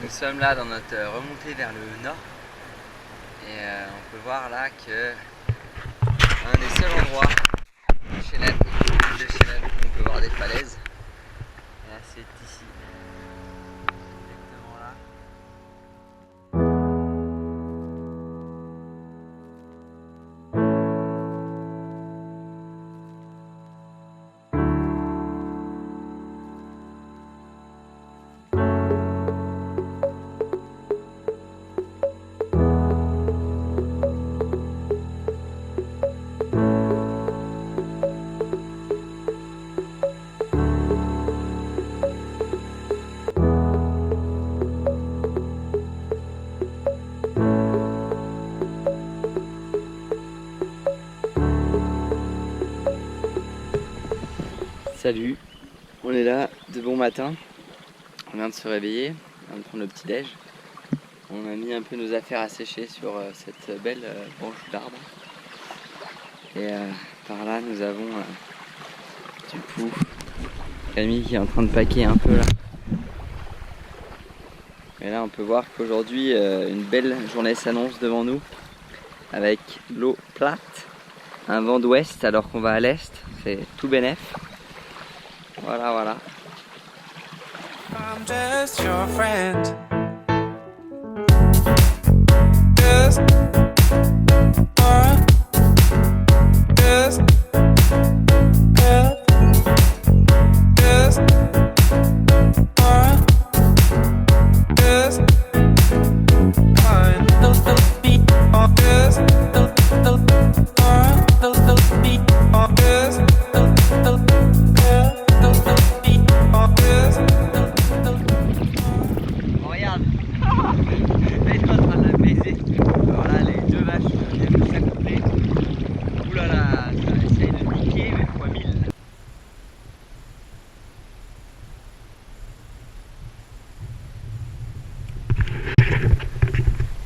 Nous sommes là dans notre remontée vers le nord et on peut voir là que un des seuls endroits de Chénel où on peut voir des falaises, c'est ici, exactement là. Salut, on est là de bon matin, on vient de se réveiller, on vient de prendre le petit déj. On a mis un peu nos affaires à sécher sur cette belle branche d'arbre. Et par là nous avons du coup Camille qui est en train de paquer un peu là. Et là on peut voir qu'aujourd'hui une belle journée s'annonce devant nous avec l'eau plate, un vent d'ouest alors qu'on va à l'est, c'est tout bénef. Voilà, voilà. I'm just your friend. Just regarde, là il est en train de la baiser. Voilà, les deux vaches viennent de s'accoupler. Ouh là là, ça essaye de niquer mais fois 1000.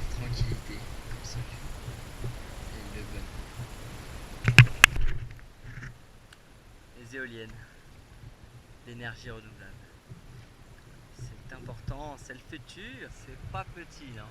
Tranquillité, comme ça. C'est le bon. Les éoliennes, l'énergie renouvelable. C'est important, c'est le futur, c'est pas petit, hein.